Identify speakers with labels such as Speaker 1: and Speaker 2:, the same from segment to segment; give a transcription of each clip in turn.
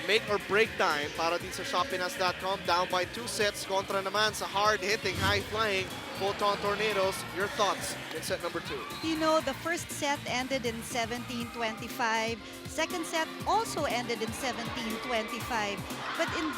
Speaker 1: make or break time para din sa shoppinas.com. Down by 2 sets kontra naman sa hard-hitting, high-flying Photon Tornadoes. Your thoughts in set number 2?
Speaker 2: You know, the first set ended in 17-25. Second set also ended in 17-25. But in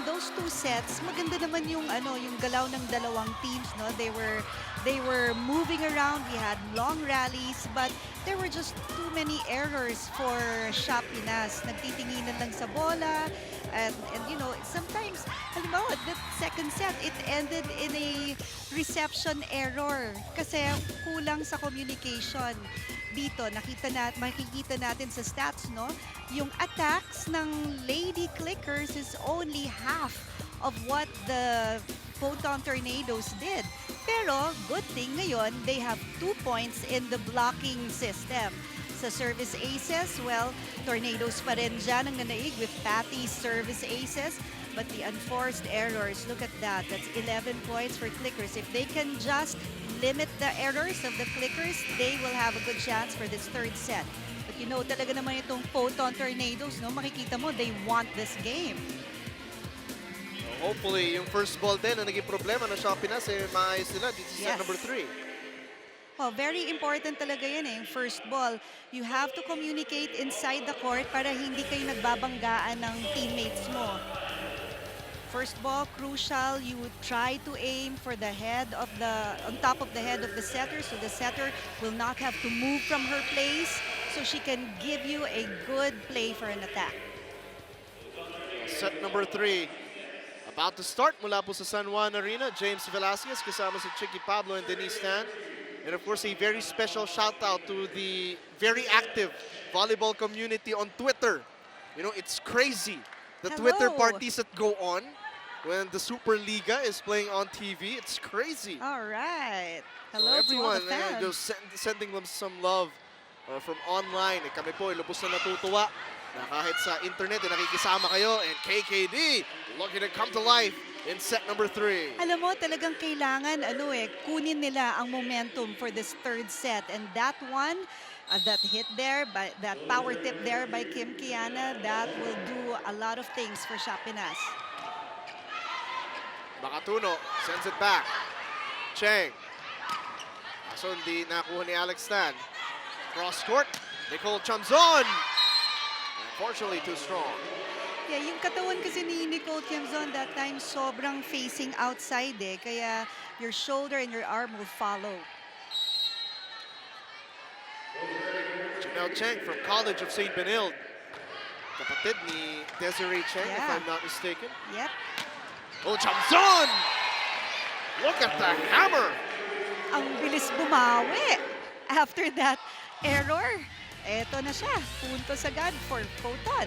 Speaker 2: those 2 sets, maganda naman yung yung galaw ng dalawang teams, no? They were moving around. We had long rallies, but there were just too many errors for Shop Pinas. Nagtitinginan lang sa bola, and you know, sometimes, halimbawa, the second set, it ended in a reception error kasi kulang sa communication. Dito, makikita natin sa stats, no? Yung attacks ng Lady Clickers is only half of what the Photon Tornadoes did. Pero, good thing ngayon, they have 2 points in the blocking system. Sa service aces, well, Tornadoes pa rin dyan ang nanaig with Patty's service aces. But the unforced errors, look at that. That's 11 points for Clickers. If they can just limit the errors of the Clickers, they will have a good chance for this third set. But you know, talaga naman itong Photon Tornadoes, no? Makikita mo, they want this game.
Speaker 1: Hopefully, yung first ball din na naging problema ng Shop Pinas, maayos nila dito sa set number 3.
Speaker 2: Well, very important talaga yan yung first ball. You have to communicate inside the court para hindi kayo nagbabanggaan ng teammates mo. First ball, crucial. You would try to aim for the head of on top of the head of the setter, so the setter will not have to move from her place, so she can give you a good play for an attack.
Speaker 1: Set number 3. About to start mula po sa San Juan Arena. James Velasquez kasama si Chicky Pablo and Denise Tan. And of course, a very special shout out to the very active volleyball community on Twitter. You know, it's crazy. The Twitter parties that go on when the Superliga is playing on TV. It's crazy.
Speaker 2: All right. Hello
Speaker 1: so everyone,
Speaker 2: to all the fans.
Speaker 1: just sending them some love from online. Kami po, lubos na natutuwa na kahit sa internet, nakikisama kayo. And KKD looking to come to life in set number 3.
Speaker 2: Alam mo, talagang kailangan kunin nila ang momentum for this third set. And that one, that hit there, that power tip there by Kim Kiana, that will do a lot of things for Shop Pinas.
Speaker 1: Makatuno sends it back. Cheng. Kaso hindi nakuha ni Alex Tan. Cross court, Nicole Chamzon. Unfortunately, too strong.
Speaker 2: Yeah, yung katawan kasi ni Nicole Tiamzon that time sobrang facing outside kaya your shoulder and your arm will follow.
Speaker 1: Janelle Cheng from College of St. Benilde. Kapatid ni Desiree Cheng, if I'm not mistaken.
Speaker 2: Yep.
Speaker 1: Oh, Chamzon! Look at the hammer!
Speaker 2: Ang bilis bumawi after that error. Eto na siya, puntos agad for Photon.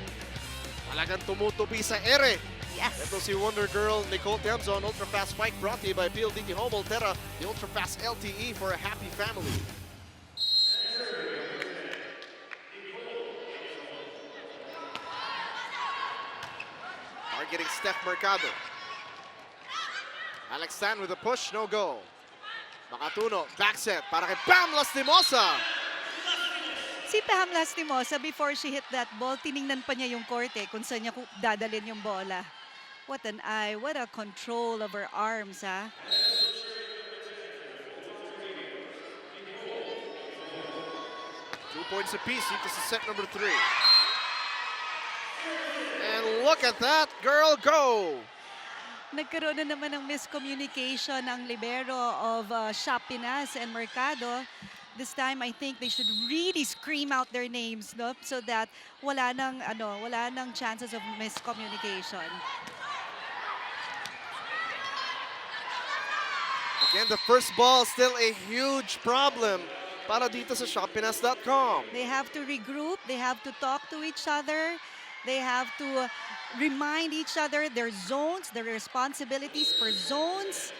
Speaker 1: Talagang tumutupi sa ere.
Speaker 2: Yes.
Speaker 1: Ito si Wonder Girl Nicole Tiamzon. Ultra Fast Spike brought to you by PLDT Home Ultera, the Ultra Fast LTE for a happy family. Targeting Steph Mercado. Alex Tan with a push, no go. Makatuno, back set para kay Pam Lastimosa.
Speaker 2: Si Pam Lastimosa, before she hit that ball, tiningnan pa niya yung court kung saan niya dadalhin yung bola. What an eye, what a control of her arms, ha?
Speaker 1: 2 points apiece dito sa set number 3. And look at that, girl, go!
Speaker 2: Nagkaroon na naman ng miscommunication ng libero of Shop Pinas and Mercado. This time, I think they should really scream out their names, no? So that wala nang chances of miscommunication.
Speaker 1: Again, the first ball still a huge problem para dito sa shoppinas.com.
Speaker 2: They have to regroup, they have to talk to each other, they have to remind each other their zones, their responsibilities per zones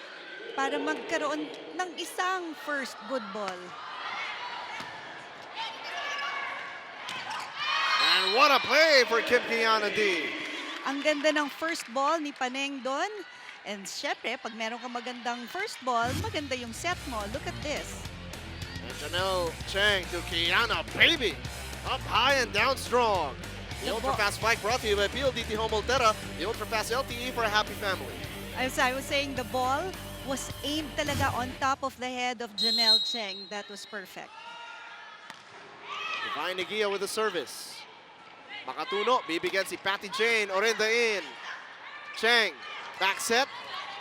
Speaker 2: para magkaroon ng isang first good ball.
Speaker 1: And what a play for Kim Kiana D.
Speaker 2: Ang ganda ng first ball ni Paneng doon. And syempre, pag meron kang magandang first ball, maganda yung set mo. Look at this.
Speaker 1: And Janelle Cheng to Kiana, baby. Up high and down strong. The Ultra-Fast Bike brought to you by PLDT Home Ultera, the Ultra-Fast LTE for a happy family.
Speaker 2: As I was saying, the ball was aimed talaga on top of the head of Janelle Cheng. That was perfect.
Speaker 1: Divine Eguia with the service. Makatuno, bibigyan si Patty Jane, Orinda in. Cheng, back set.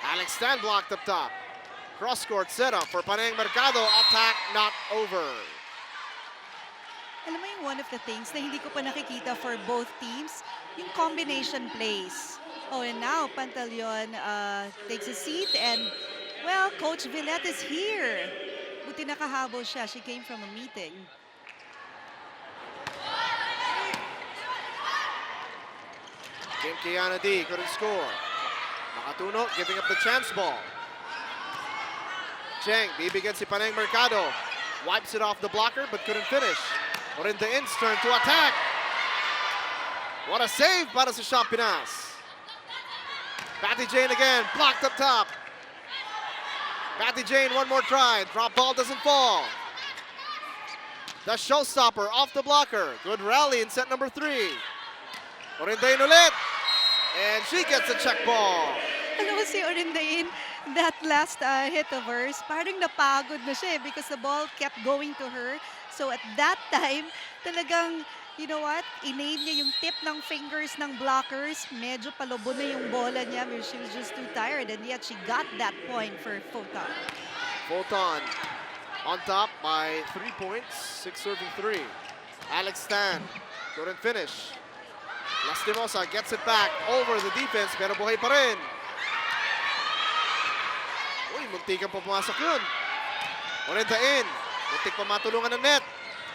Speaker 1: Alex Stan blocked up top. Cross-court setup for Paneng Mercado. Attack not over.
Speaker 2: Alam mo yung one of the things na hindi ko pa nakikita for both teams, yung combination plays. Oh, and now Pantaleon takes a seat and, well, Coach Villette is here. Buti nakahabol siya. She came from a meeting.
Speaker 1: Kim Kiana D couldn't score. Makatuno giving up the chance ball. Cheng, bibigyan si Paneng Mercado. Wipes it off the blocker but couldn't finish. Orinda Inn's turn to attack. What a save para sa Shot Pinas. Patty Jane again, blocked up top. Patty Jane, one more try. Drop ball doesn't fall. The showstopper off the blocker. Good rally in set number 3. Orinda In ulit. And she gets a check ball.
Speaker 2: Alam mo si Orindain, that last hit of hers, parang napagod na siya because the ball kept going to her. So at that time, talagang, you know what, inaim niya yung tip ng fingers ng blockers. Medyo palobo na yung bola niya. She was just too tired and yet she got that point for Photon.
Speaker 1: Photon on top by 3 points, 6 serving 3. Alex Stan couldn't finish. Lastimosa gets it back over the defense pero buhay pa rin. Uy, muntikan pa pumasok yun. Orinda In. Muntik pa matulungan ng net.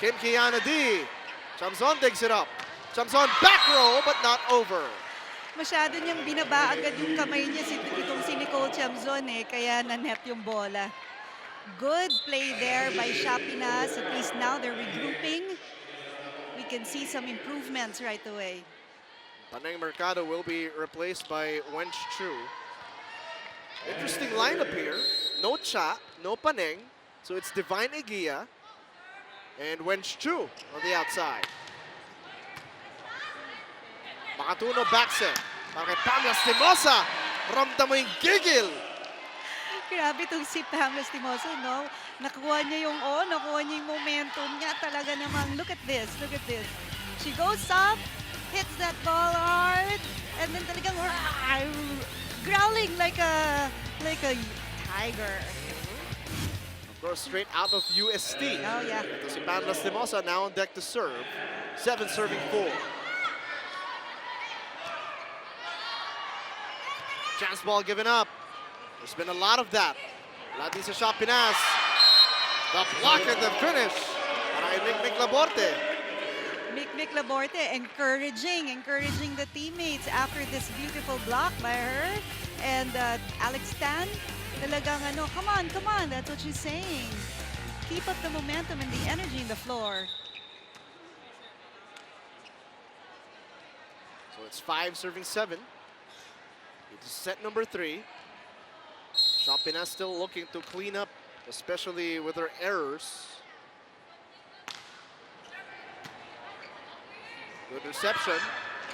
Speaker 1: Kim Kiana D. Chamzon digs it up. Chamzon back row but not over.
Speaker 2: Masyado niyang binaba agad yung kamay niya itong si Nicole Chamzon kaya na-net yung bola. Good play there by Shot Pinas. At least now they're regrouping. We can see some improvements right away.
Speaker 1: Paneng Mercado will be replaced by Wench Chu. Interesting lineup here. No Cha, no Paneng. So it's Divine Eguia and Wench Chu on the outside. Makatuno back set. Para kay Pam Lastimosa. Ramdam mo yung gigil.
Speaker 2: Grabe itong si Pam Lastimosa, no? Nakuha niya yung momentum niya talaga namang. Look at this, look at this. She goes up, hits that ball hard, and then talagang growling like a tiger.
Speaker 1: Of course, straight out of UST.
Speaker 2: Oh, yeah.
Speaker 1: Ito si Pam Lastimosa now on deck to serve. 7 serving 4. Chance ball given up. There's been a lot of that. Wala din sa Shot Pinas. The block and the finish. Para kay Mick Laborte.
Speaker 2: Mick Laborte encouraging the teammates after this beautiful block by her. And Alex Stan, talagang come on, that's what she's saying. Keep up the momentum and the energy in the floor.
Speaker 1: So it's 5 serving 7. It's set number 3. Shot Pinas still looking to clean up, especially with her errors. Good reception,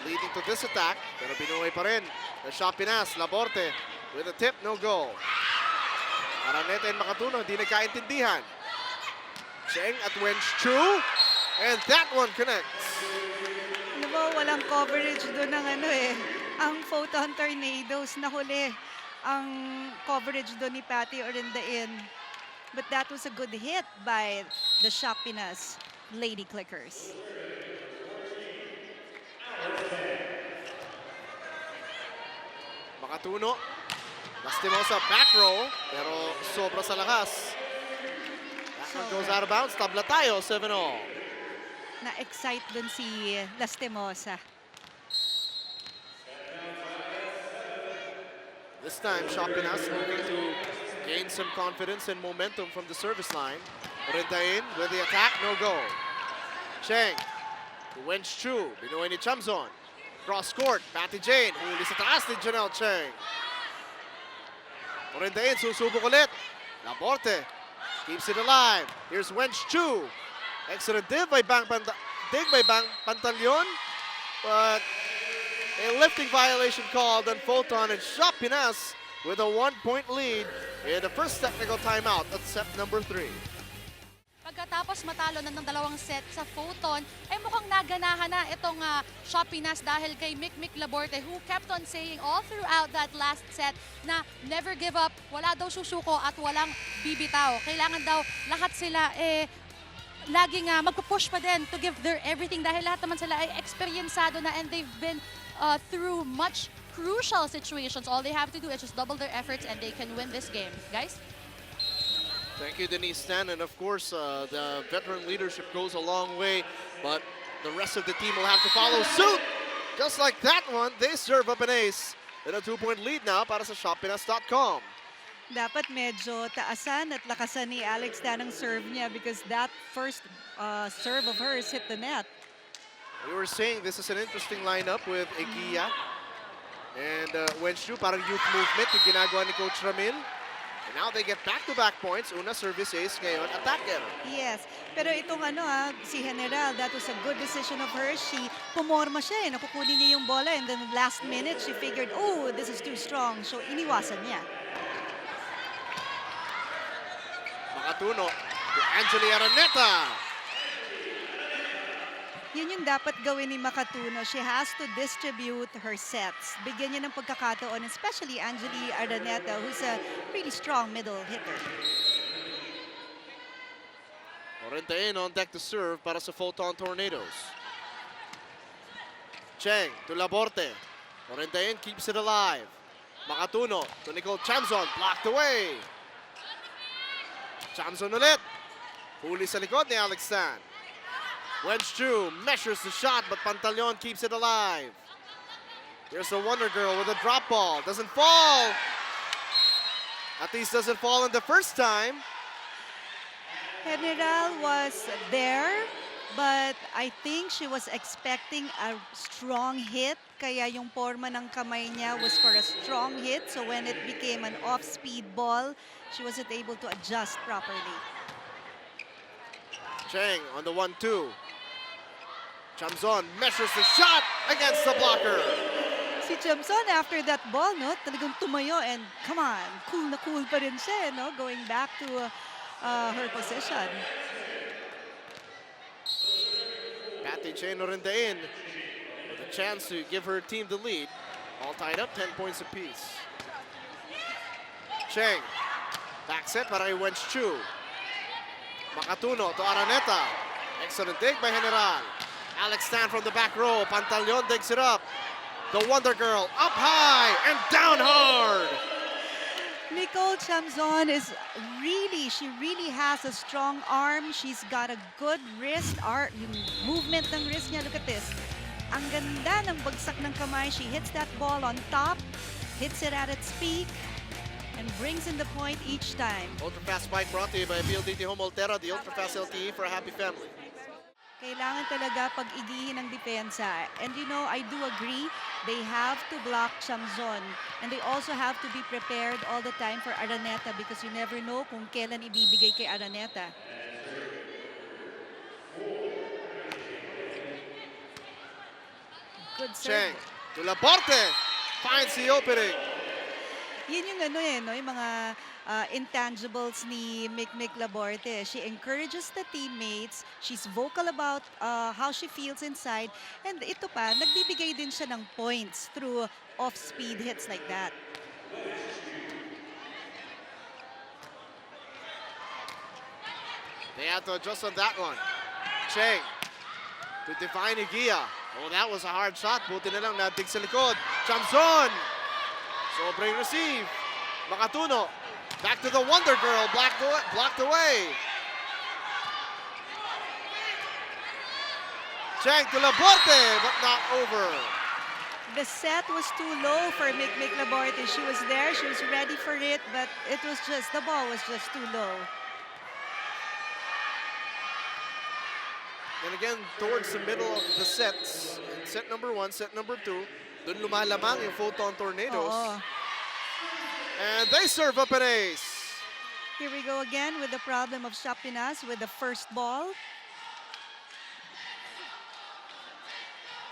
Speaker 1: leading to this attack. Pero binuhay pa rin. The Shot Pinas, Laborte with a tip, no goal. Araneta and Makatuno, di nagkaintindihan. Cheng at Wench Chu, and that one connects.
Speaker 2: Alam mo, walang coverage doon ng ang Photon Tornadoes nahuli ang coverage doon ni Patty Orinda In. But that was a good hit by the Shot Pinas Lady Clickers.
Speaker 1: Makatuno. Lastimosa back row, pero sobra sa lakas. That one goes out of bounds. Tabla tayo, 7-all.
Speaker 2: Na-excite dun si Lastimosa.
Speaker 1: This time, Shot Pinas looking to gain some confidence and momentum from the service line. Orinda In with the attack, no goal. Cheng to Wench Chu, binuhay ni Chamzon. Cross court, Patty Jane, huli sa taas ni Janelle Cheng. Orinda In, susubok ulit. Laborte keeps it alive. Here's Wench Chu. Excellent dig by Bang Pantaleon. but a lifting violation called on Photon, and Shop Pinas with a 1-point lead in the first technical timeout at set number 3.
Speaker 3: Pagkatapos matalo na ng dalawang set sa Photon, ay mukhang naganahan na itong Shop Pinas dahil kay Mick Laborte, who kept on saying all throughout that last set na never give up, wala daw susuko at walang bibitaw. Kailangan daw lahat sila laging magpupush pa din to give their everything dahil lahat naman sila ay eksperyensado na and they've been through much crucial situations. All they have to do is just double their efforts and they can win this game. Guys?
Speaker 1: Thank you, Denise Stan. And of course, the veteran leadership goes a long way, but the rest of the team will have to follow suit. Just like that one, they serve up an ace. And a 2-point lead now para sa shoppinas.com.
Speaker 2: Dapat medyo taasan at lakasan ni Alex Dan ang serve niya because that first serve of hers hit the net.
Speaker 1: We were saying this is an interesting lineup with Eguia and Wenshu, parang youth movement yung ginagawa ni Coach Ramil. And now they get back-to-back points. Una service ace, ngayon attacker.
Speaker 2: Yes. Pero itong si General, that was a good decision of hers. She pumorma siya nakukunin niya yung bola and then last minute she figured, oh, this is too strong. So iniwasan niya.
Speaker 1: Makatuno to Angeli Araneta.
Speaker 2: Yun yung dapat gawin ni Makatuno. She has to distribute her sets. Bigyan niya ng pagkakataon, especially Angeli Araneta, who's a really strong middle hitter.
Speaker 1: Orentein on deck to serve para sa Photon Tornadoes. Cheng to Laborte. Orentein keeps it alive. Makatuno to Nicole Chamzon, blocked away. Chamzon ulit. Huli sa likod ni Alex Stan. Wenshu measures the shot, but Pantaleon keeps it alive. Here's the Wonder Girl with a drop ball. Doesn't fall. At least doesn't fall in the first time.
Speaker 2: General was there, but I think she was expecting a strong hit. Kaya yung forma ng kamay niya was for a strong hit. So when it became an off-speed ball, she wasn't able to adjust properly.
Speaker 1: Cheng on the 1-2. Chamzon measures the shot against the blocker.
Speaker 2: Si Chamzon, after that ball, talagang tumayo and come on, cool na cool pa rin siya, going back to her position.
Speaker 1: Patty Chen Orendain with a chance to give her team the lead. All tied up, 10 points apiece. Cheng, back set para kay Wenshu. Makatuno to Araneta. Excellent dig by General. Alex Stan from the back row. Pantaleon digs it up. The Wonder Girl up high and down hard.
Speaker 2: Nicole Chamzon she really has a strong arm. She's got a good wrist, yung movement ng wrist niya. Look at this. Ang ganda ng bagsak ng kamay. She hits that ball on top, hits it at its peak, and brings in the point each time.
Speaker 1: Ultra Fast Spike brought to you by PLDT Home Altera, the Ultra Fast LTE for a happy family.
Speaker 2: Kailangan talaga pag-igihin ng depensa. And I do agree, they have to block Chamzon. And they also have to be prepared all the time for Araneta because you never know kung kailan ibibigay kay Araneta. Good
Speaker 1: Cheng
Speaker 2: serve.
Speaker 1: to Laborte. Finds the opening.
Speaker 2: Yun yung yung mga intangibles ni Mick Laborte. She encourages the teammates. She's vocal about how she feels inside. And ito pa, nagbibigay din siya ng points through off-speed hits like that.
Speaker 1: They have to adjust on that one. Cheng to Divine Eguia. Oh, that was a hard shot. Buti na lang nadig sa likod. Chamzon. Sobrang receive. Makatuno. Back to the Wonder Girl. Blocked away. Cheng to Laborte, but not over.
Speaker 2: The set was too low for Mick Laborte. She was there. She was ready for it. But the ball was just too low.
Speaker 1: And again, towards the middle of the sets, set number 1, set number 2, dun lumalamang yung Photon Tornadoes.
Speaker 2: Oo.
Speaker 1: And they serve up an ace.
Speaker 2: Here we go again with the problem of Shop Pinas with the first ball.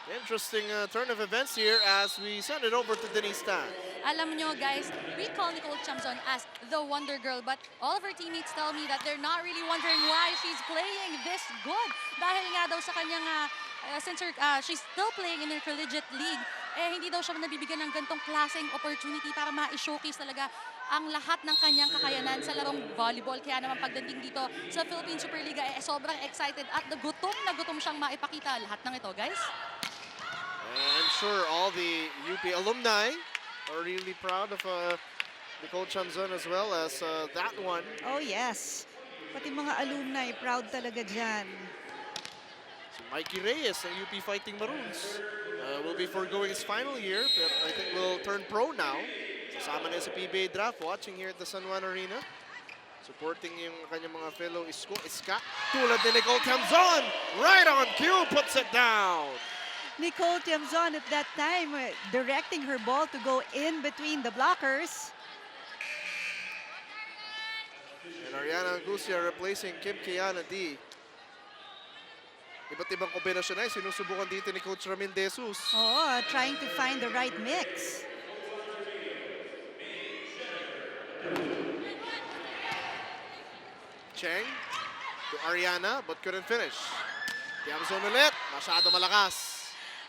Speaker 1: Interesting turn of events here as we send it over to Denise Tan.
Speaker 3: Alam nyo guys, we call Nicole Chamzon as the Wonder Girl, but all of her teammates tell me that they're not really wondering why she's playing this good. Dahil nga daw sa kanyang, she's still playing in her collegiate league, hindi daw siya nabibigyan ng gantong klaseng opportunity para ma-showcase talaga ang lahat ng kanyang kakayanan sa larong volleyball. Kaya naman pagdating dito sa Philippine Superliga, sobrang excited at gutom na gutom siyang maipakita lahat ng ito, guys.
Speaker 1: I'm sure all the UP alumni are really proud of Nicole Chamzon as well as that one.
Speaker 2: Oh yes. Pati mga alumni, proud talaga dyan.
Speaker 1: So Mikey Reyes ng UP Fighting Maroons will be foregoing his final year, but I think will turn pro now. Kasama na sa PBA draft, watching here at the San Juan Arena. Supporting yung kanyang mga fellow Iska. Tulad ni Nicole Chamzon, right on cue, puts it down.
Speaker 2: Nicole Chamzon at that time directing her ball to go in between the blockers.
Speaker 1: And Ariana Angustia replacing Kim Kiana D. Iba't ibang kombinasyon ay sinusubukan dito ni Coach Ramil De Jesus.
Speaker 2: Oh, trying to find the right mix.
Speaker 1: Cheng to Ariana but couldn't finish. Chamzon ulit, masyado malakas.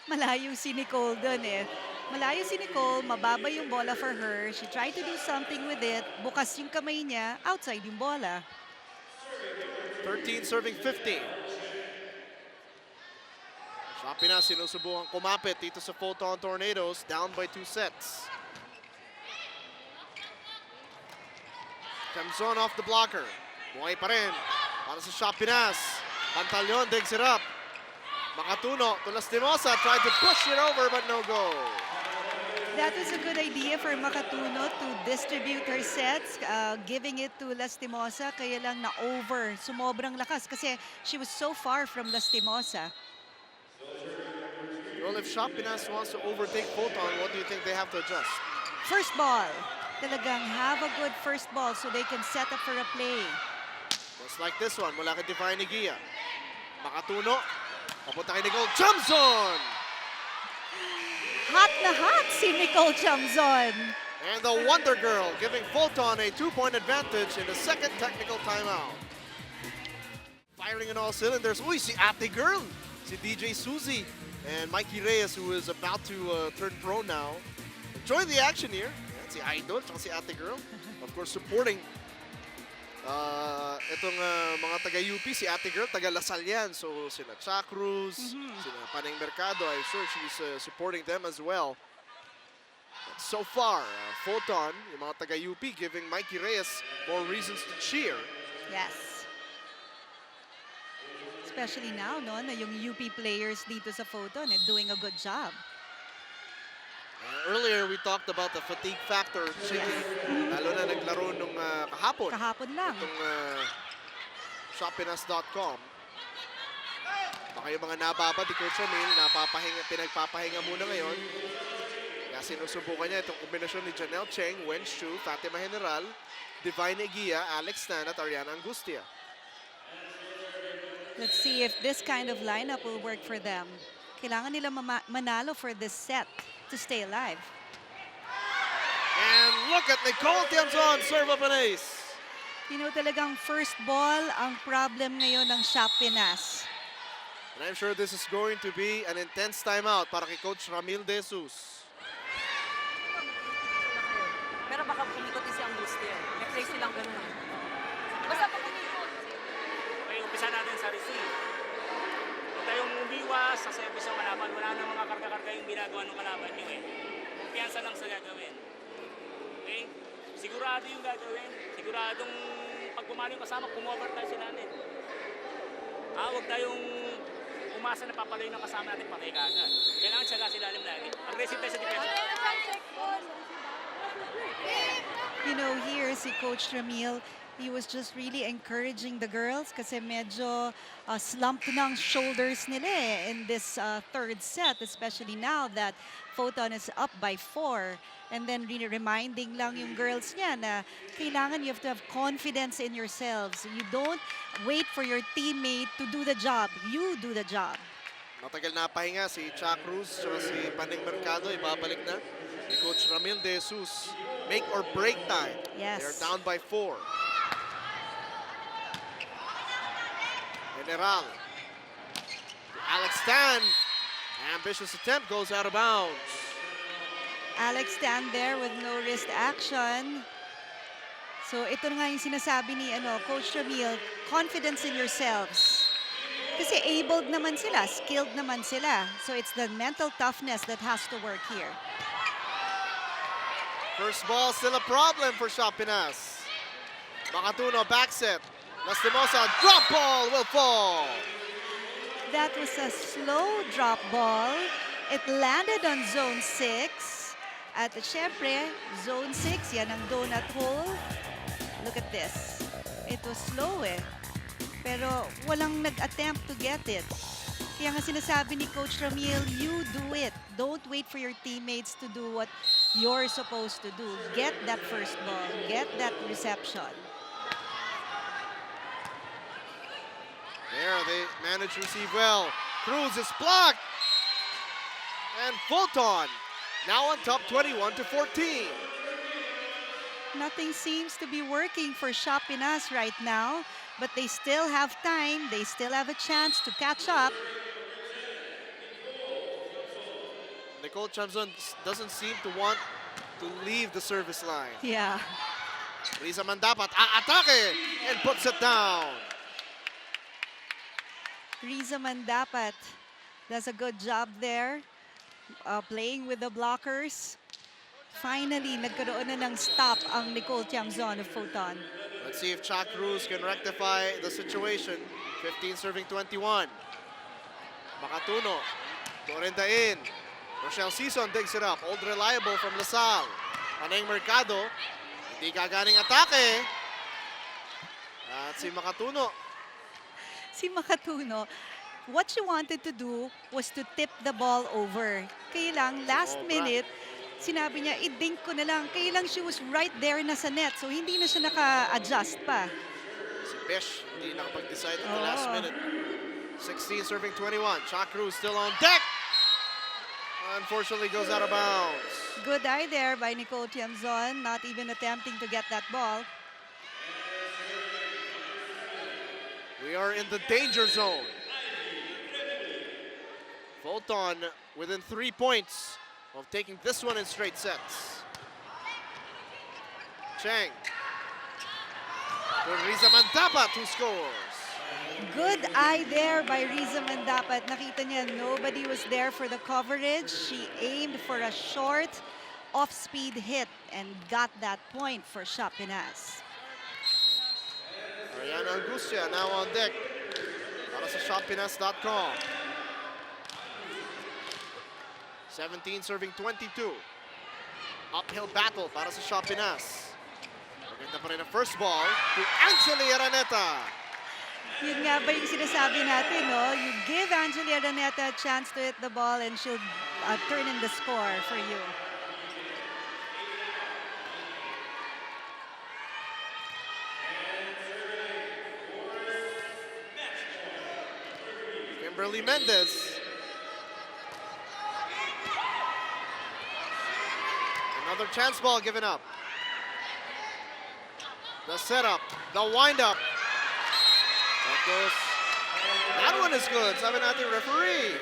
Speaker 2: Malayo si Nicole dun eh. Malayo si Nicole, mababa yung bola for her. She tried to do something with it. Bukas yung kamay niya, outside yung bola.
Speaker 1: 13 serving 15. Shopina sinusubukan kumapit dito sa Photon Tornadoes, down by 2 sets. Chamzon off the blocker. Buhay pa rin para sa Shopinas. Pantaleon digs it up. Makatuno to Lastimosa, tried to push it over but no go.
Speaker 2: That was a good idea for Makatuno to distribute her sets, giving it to Lastimosa, kaya lang na-over. Sumobrang lakas kasi she was so far from Lastimosa.
Speaker 1: Well, if Shopinas wants to overtake Photon, what do you think they have to adjust?
Speaker 2: First ball. Talagang have a good first ball so they can set up for a play.
Speaker 1: Just like this one, mula kay Divine Eguia. Makatuno, papunta kay Nicole Chamzon!
Speaker 2: Hot na hot si Nicole Chamzon.
Speaker 1: And the Wonder Girl giving Photon a 2-point advantage in the second technical timeout. Firing in all cylinders. Uy, si Ate Girl! Si DJ Suzy and Mikey Reyes, who is about to turn pro now. Enjoy the action here. Yan, si Idol, tsaka si Ate Girl. Of course, supporting itong mga taga-UP, si Ate Girl, taga-Lasal yan. So, sila Cha Cruz, sila Paneng Mercado, I'm sure she's supporting them as well. But so far, Photon, yung mga taga-UP, giving Mikey Reyes more reasons to cheer.
Speaker 2: Yes. Especially now, no, na yung UP players dito sa Photon doing a good job.
Speaker 1: Earlier, we talked about the fatigue factor, Chiki. Lalo na naglaro nung kahapon.
Speaker 2: Kahapon lang.
Speaker 1: Itong Shopinas.com. Baka yung mga nababad ni Coach Ramil, pinagpapahinga muna ngayon. Kaya sinusubukan niya itong kombinasyon ni Janelle Cheng, Wen Xu, Fatima General, Divine Eguia, Alex Tan at Ariana Angustia.
Speaker 2: Let's see if this kind of lineup will work for them. Kailangan nila manalo for this set to stay alive.
Speaker 1: And look at Nicole Chamzon, serve up an ace.
Speaker 2: You know, talagang first ball ang problem ngayon ng Shopinas.
Speaker 1: And I'm sure this is going to be an intense timeout para kay Coach Ramil De Jesus.
Speaker 4: Pero baka kumikot din si Angustia. May play silang ganun. Basta pag
Speaker 5: okay, umpisa natin sa receive. Huwag tayong umiwas sa service ng kalaban. Wala na mga karga-karga yung ginagawa ng kalaban nyo eh. Kumpiyansa lang sa gagawin. Okay? Sigurado yung gagawin. Siguradong pag bumali yung kasama, kumover tayo sila natin. Huwag tayong umasa na papaloy ng kasama natin, patay ka agad. Kailangan siya kasi lalim lagi. Aggressive tayo sa defense.
Speaker 2: You know, here si Coach Ramil, he was just really encouraging the girls kasi medyo slumped ng shoulders nila in this third set, especially now that Photon is up by 4. And then really reminding lang yung girls niya na kailangan you have to have confidence in yourselves. You don't wait for your teammate to do the job. You do the job.
Speaker 1: Matagal na pahinga si Chuck Cruz at si Paneng Mercado. Ibabalik na ni Coach Ramil De Jesus. Make or break time.
Speaker 2: Yes.
Speaker 1: They're down by 4. General. Alex Tan. Ambitious attempt goes out of bounds.
Speaker 2: Alex stand there with no wrist action. So ito na nga yung sinasabi ni Coach Ramil, confidence in yourselves. Kasi abled naman sila, skilled naman sila. So it's the mental toughness that has to work here.
Speaker 1: First ball still a problem for Shop Pinas. Makatuno back set. Lastimosa drop ball will fall.
Speaker 2: That was a slow drop ball. It landed on zone 6. At syempre, zone 6, yan ang donut hole. Look at this. It was slow eh. Pero walang nag-attempt to get it. Kaya nga sinasabi ni Coach Ramil, you do it. Don't wait for your teammates to do what you're supposed to do. Get that first ball. Get that reception.
Speaker 1: There, they manage to receive well. Cruz is blocked. And Fulton now on top 21-14.
Speaker 2: Nothing seems to be working for Shop Pinas right now, but they still have time. They still have a chance to catch up.
Speaker 1: Nicole Chamzon doesn't seem to want to leave the service line.
Speaker 2: Yeah.
Speaker 1: Riza Mandapat aatake and puts it down.
Speaker 2: Riza Mandapat does a good job there, playing with the blockers. Finally, nagkaroon na ng stop ang Nicole Tiamzon of Photon.
Speaker 1: Let's see if Chuck Cruz can rectify the situation. 15 serving 21. Makatuno. Torendain. Rochelle Sison digs it up. Old reliable from Lasal. Paneng Mercado. Hindi kaganing atake. At si Makatuno.
Speaker 2: Si Makatuno, what she wanted to do was to tip the ball over. Kaya lang, last
Speaker 1: Sobra.
Speaker 2: minute, sinabi niya, i-dink ko na lang. Kaya lang, she was right there na sa net. So, hindi na siya naka-adjust pa.
Speaker 1: Si Bish hindi nakapag-decide at the last
Speaker 2: Oh.
Speaker 1: minute. 16 serving 21. Chuck Cruz still on deck. Unfortunately goes out of bounds.
Speaker 2: Good eye there by Nicole Tiamzon, not even attempting to get that ball.
Speaker 1: We are in the danger zone. Fulton within 3 points of taking this one in straight sets. Cheng. To Riza Mandapat who scores.
Speaker 2: Good eye there by Riza Mandapat. Nakita niya, nobody was there for the coverage. She aimed for a short off-speed hit and got that point for Shop Pinas.
Speaker 1: Ariana Angustia now on deck para sa shoppinas.com. 17 serving 22. Uphill battle para sa Shop Pinas. Maganda pa rin ang first ball to Angeli Araneta.
Speaker 2: Yun nga ba yung sinasabi natin, no? You give Angeli Araneta a chance to hit the ball and she'll turn in the score for you.
Speaker 1: Kimberly Mendez. Another chance ball given up. The setup, the windup. That goes. That one is good. Sabi natin referee.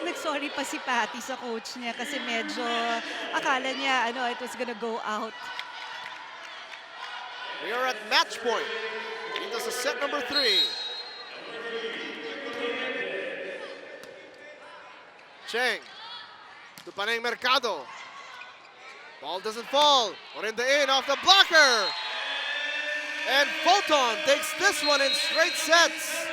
Speaker 2: Nag-sorry pa si Patty sa coach niya kasi medyo akala niya it was gonna go out.
Speaker 1: We are at match point. Into the set number 3. Cheng. To Paneng Mercado. Ball doesn't fall. Or in the in off the blocker. And Fulton takes this one in straight sets.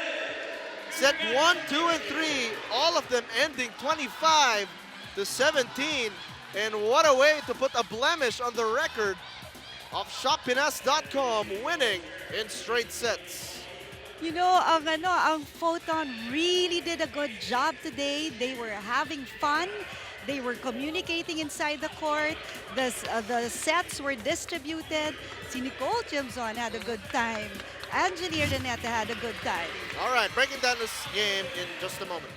Speaker 1: Set 1, 2, and 3. All of them ending 25-17. And what a way to put a blemish on the record of shoppinas.com winning in straight sets.
Speaker 2: You know, ang Photon really did a good job today. They were having fun. They were communicating inside the court. The sets were distributed. Si Nicole Tiamzon had a good time. Angeline Reneta had a good time.
Speaker 1: All right, breaking down this game in just a moment.